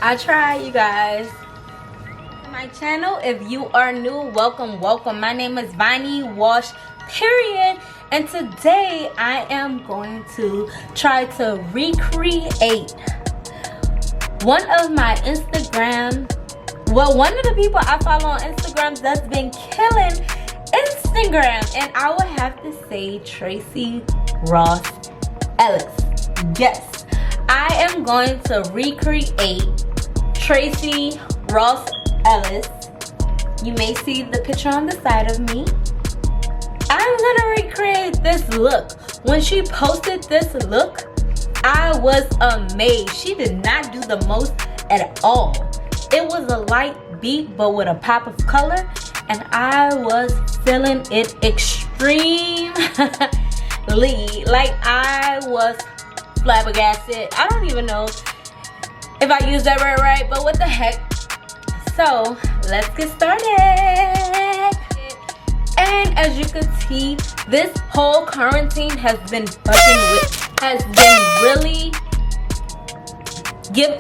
I try, you guys. My channel, if you are new, welcome. My name is Viney Wash period, and today I am going to try to recreate one of my one of the people I follow on Instagram that's been killing Instagram, and I would have to say Tracy Ross Ellis. Yes, I am going to recreate Tracy Ross Ellis. You may see the picture on the side of me. I'm gonna recreate this look. When she posted this look, I was amazed. She did not do the most at all. It was a light beat but with a pop of color, and I was feeling it extremely. Like, I was flabbergasted. I don't even know if I used that word right, but what the heck. So let's get started. And as you can see, this whole quarantine has been really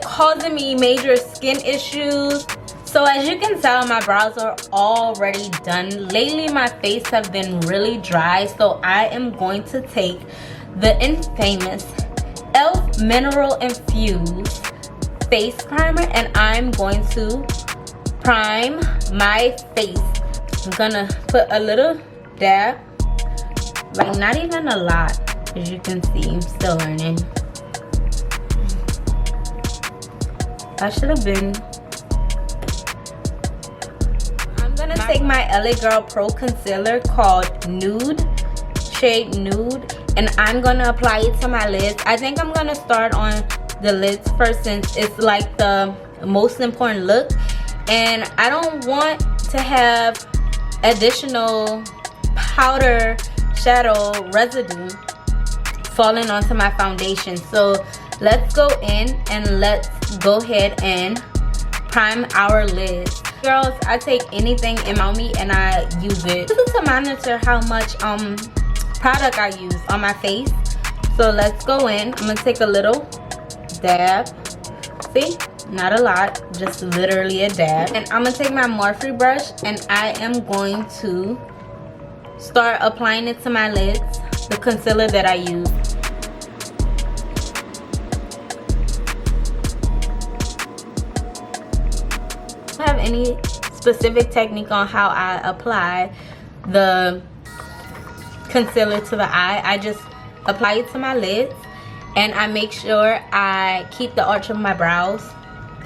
causing me major skin issues. So as you can tell, my brows are already done. Lately my face have been really dry, so I am going to take the infamous e.l.f. mineral infused face primer, and I'm going to prime my face. I'm gonna put a little dab, like not even a lot. As you can see, I'm still learning. I should have been. I'm gonna take my LA Girl Pro Concealer called Nude, shade Nude, and I'm gonna apply it to my lids. I think I'm gonna start on the lids first, since it's like the most important look, and I don't want to have additional powder shadow residue falling onto my foundation. So let's go in and let's go ahead and prime our lids. Girls, I take anything in my meat and I use it. This is to monitor how much product I use on my face. So let's go in. I'm gonna take a little dab. See? Not a lot, just literally a dab. And I'm gonna take my Morphe brush and I am going to start applying it to my lids, the concealer that I use. I don't have any specific technique on how I apply the concealer to the eye. I just apply it to my lids, and I make sure I keep the arch of my brows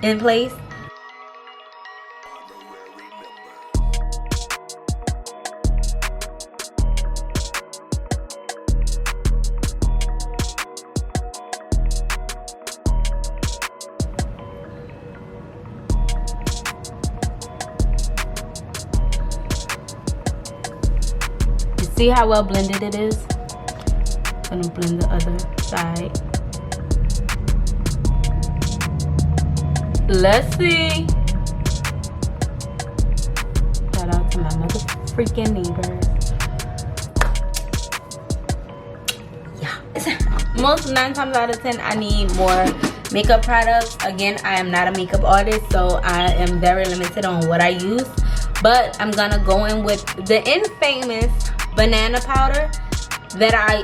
in place. You see how well blended it is? I'm gonna blend the other side. Let's see. Shout out to my mother freaking neighbors. Yeah. Most 9 times out of 10, I need more makeup products. Again, I am not a makeup artist, so I am very limited on what I use. But I'm gonna go in with the infamous banana powder that I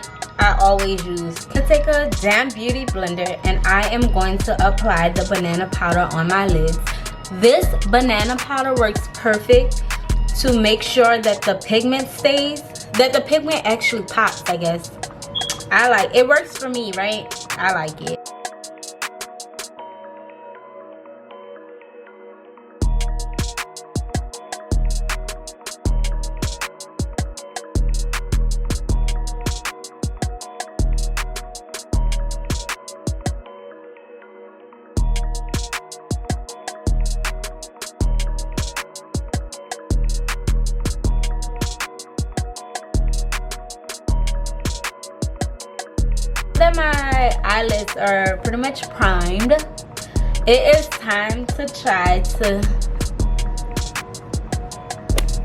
always use. I'm gonna take a damn beauty blender and I am going to apply the banana powder on my lids. This banana powder works perfect to make sure that the pigment stays, that the pigment actually pops, I guess. I like it. Works for me, right? I like it. That my eyelids are pretty much primed, it is time to try to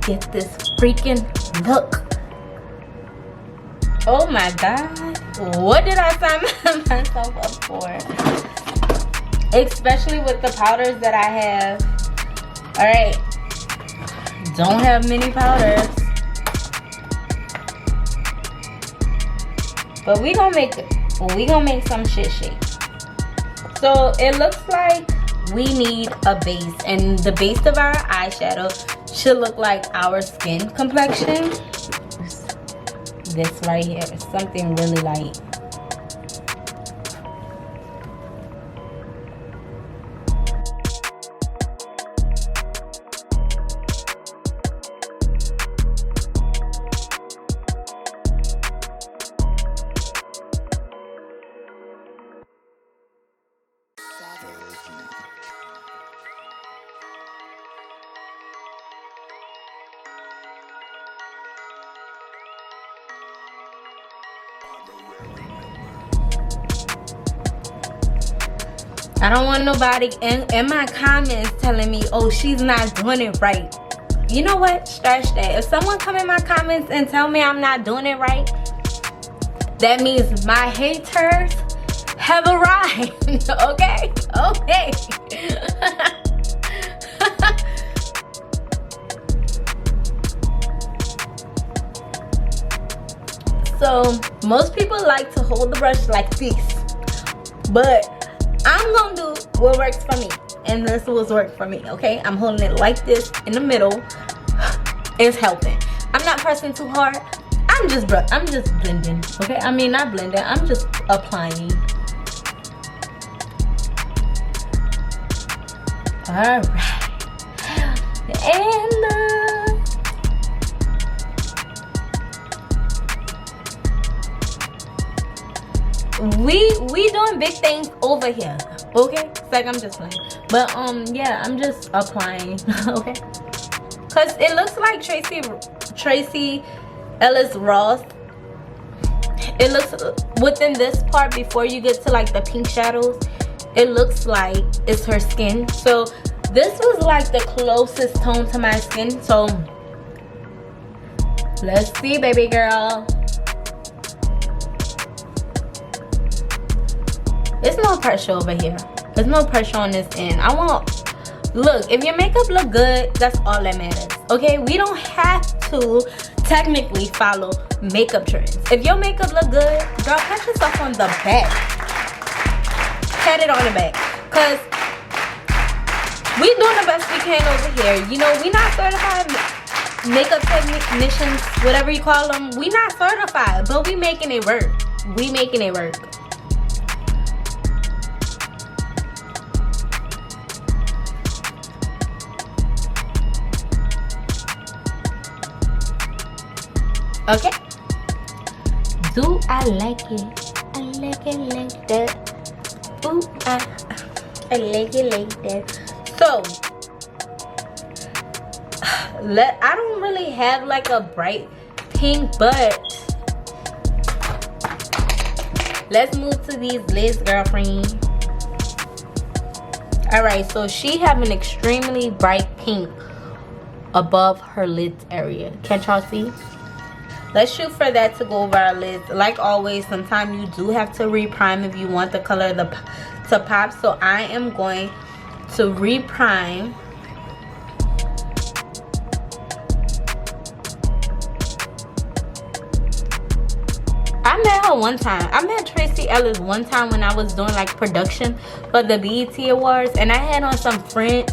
get this freaking look. Oh my god, what did I sign myself up for? especially with the powders that I have. All right, don't have many powders, but we gonna make some shit shake. So it looks like we need a base, and the base of our eyeshadow should look like our skin complexion. This right here is something really light. I don't want nobody in my comments telling me, oh, she's not doing it right. You know what? Scratch that. If someone come in my comments and tell me I'm not doing it right, that means my haters have arrived. Okay? Okay. So, most people like to hold the brush like this, but I'm gonna do what works for me, and this was work for me. Okay, I'm holding it like this in the middle. It's helping. I'm not pressing too hard. I'm just blending. Okay, I mean not blending. I'm just applying. All right, and we doing big things over here. Okay, it's like I'm just playing, but yeah, I'm just applying. Okay, because it looks like Tracy Ellis Ross. It looks within this part before you get to like the pink shadows, it looks like it's her skin. So this was like the closest tone to my skin. So let's see, baby girl. There's no pressure over here. There's no pressure on this end. Look, if your makeup look good, that's all that matters. Okay, we don't have to technically follow makeup trends. If your makeup look good, girl, pat yourself on the back. Pat it on the back. Cause we doing the best we can over here. You know, we not certified makeup technicians, whatever you call them. We not certified, but we making it work. We making it work. Okay. Do I like it? I like it like that. Ooh, I like it like that. So, I don't really have like a bright pink, but let's move to these lids, girlfriend. Alright, so she have an extremely bright pink above her lids area. Can't y'all see? Let's shoot for that to go over our lids. Like always, sometimes you do have to reprime if you want the color to pop. So I am going to reprime. I met her one time. I met Tracy Ellis one time when I was doing like production for the BET Awards, and I had on some French,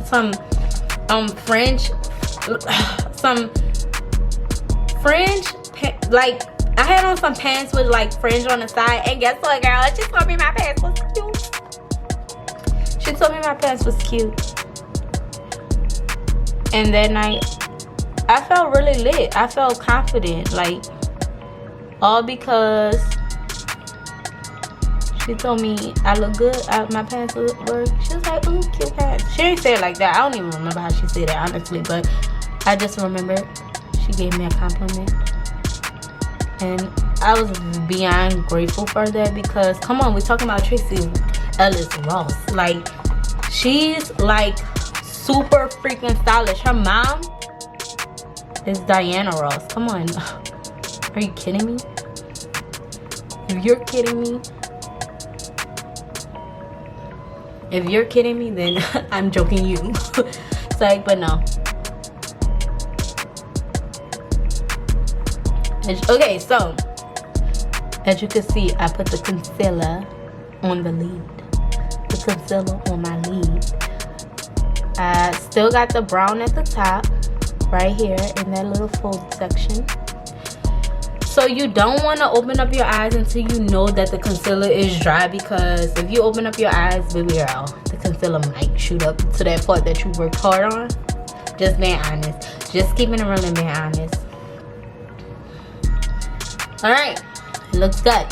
like I had on some pants with like fringe on the side, and guess what, girl? She told me my pants was cute. She told me my pants was cute. And that night I felt really lit. I felt confident, like all because she told me I look good. My pants were. She was like, ooh, cute pants. She didn't say it like that. I don't even remember how she said it, honestly, but I just remember she gave me a compliment. And I was beyond grateful for that, because come on, we're talking about Tracy Ellis Ross. Like, she's like super freaking stylish. Her mom is Diana Ross. Come on. Are you kidding me? If you're kidding me, If you're kidding me, then I'm joking you. Sorry, but no. Okay, so as you can see, I put the concealer on the lid. The concealer on my lid. I still got the brown at the top, right here in that little fold section. So you don't want to open up your eyes until you know that the concealer is dry, because if you open up your eyes, baby girl, the concealer might shoot up to that part that you worked hard on. Just being honest. Just keeping it real and being honest. Alright, it looks good.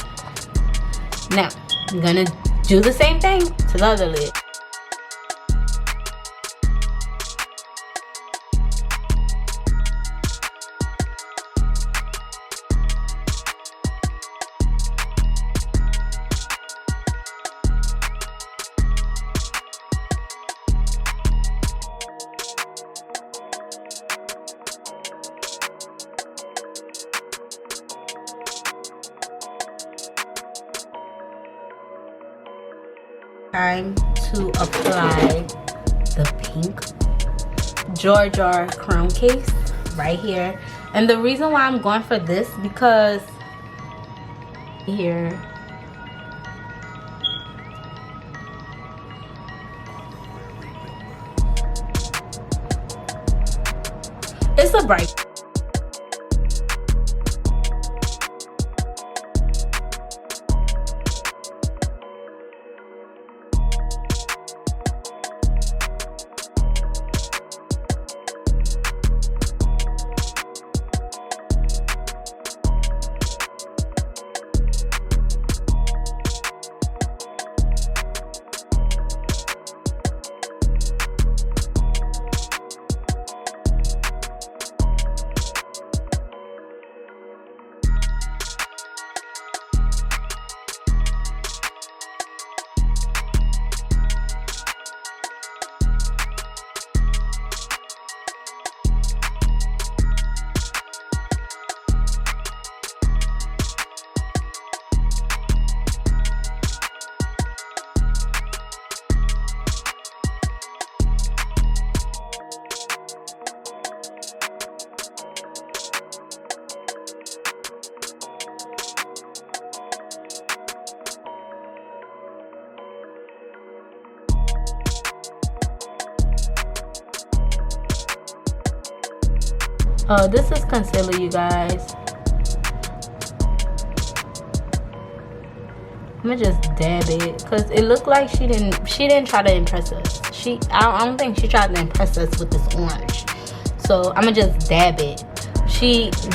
Now, I'm gonna do the same thing to the other lid. Time to apply the pink Jar Chrome case right here. And the reason why I'm going for this, because here it's a bright. This is concealer, you guys. I'm gonna just dab it because it looked like she didn't try to impress us. I don't think she tried to impress us with this orange. So I'm gonna just dab it.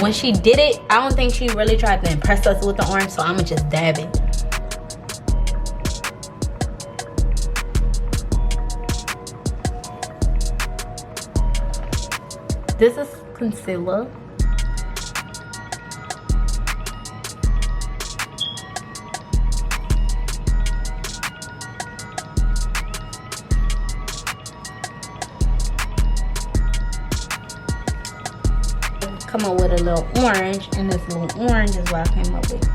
When she did it, I don't think she really tried to impress us with the orange, so I'm gonna just dab it. This is concealer. Come up with a little orange, and this little orange is what I came up with.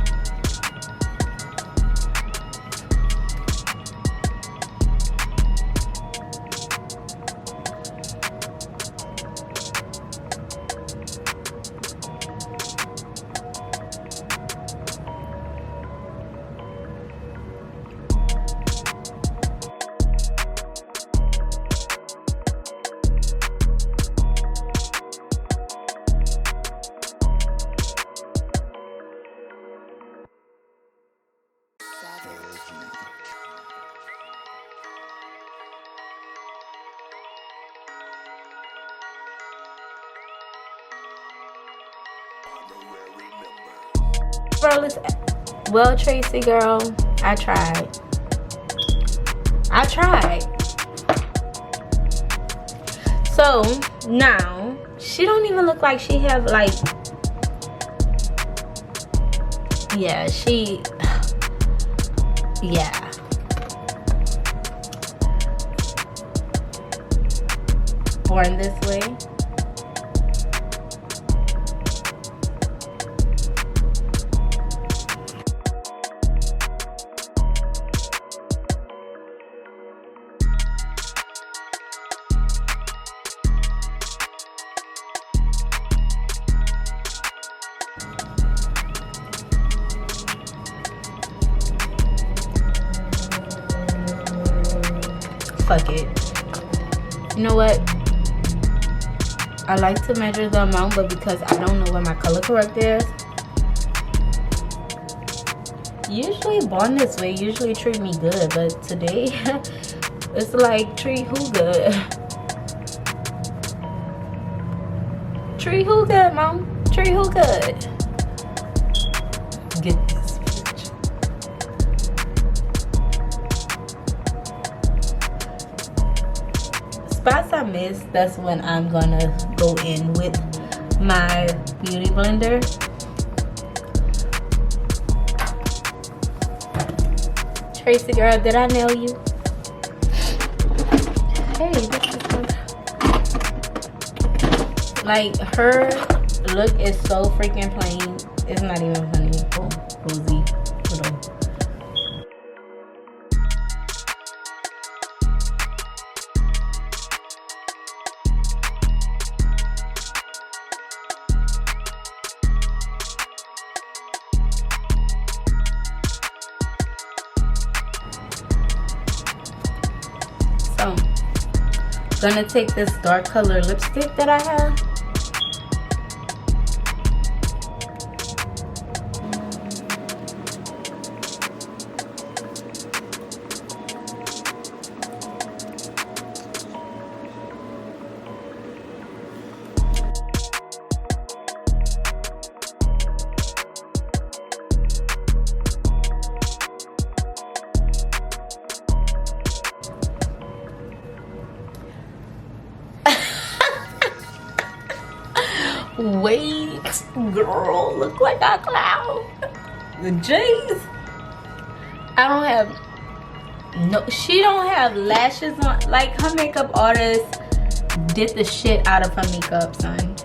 Well, Tracy girl, I tried. So now she don't even look like she have like, yeah, yeah. Born this way. fuck it. You know what? I like to measure the amount, but because I don't know where my color corrector is, usually born this way usually treat me good, but today it's like treat who good? Treat who good, mom? Treat who good? Get this bitch. Spots I missed, that's when I'm gonna go in with my beauty blender. Tracy girl, did I nail you? Hey, this is good. Like, her look is so freaking plain. It's not even funny. Oh, boozy. Hold on. So, I'm gonna take this dark color lipstick that I have. Wait, girl, look like a clown. Jeez. I don't have no, she don't have lashes on. Like, her makeup artist did the shit out of her makeup, son.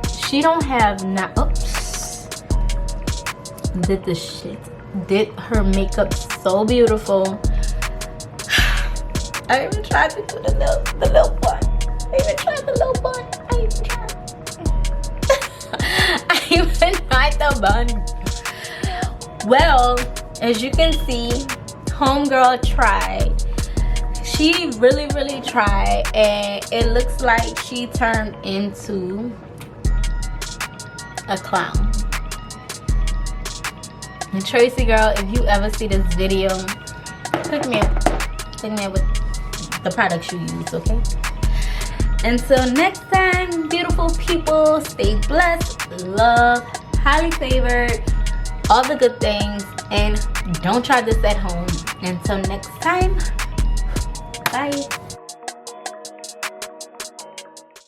She don't have not, oops, did the shit, did her makeup so beautiful. I even tried to do the little bun. I even tried the little bun. I even tried the bun. Well, as you can see, homegirl tried. She really tried, and it looks like she turned into a clown. And Tracy girl, if you ever see this video, click me up with the products you use, okay? Until next time, beautiful people, stay blessed, love, highly favored, all the good things, and don't try this at home. Until next time, bye.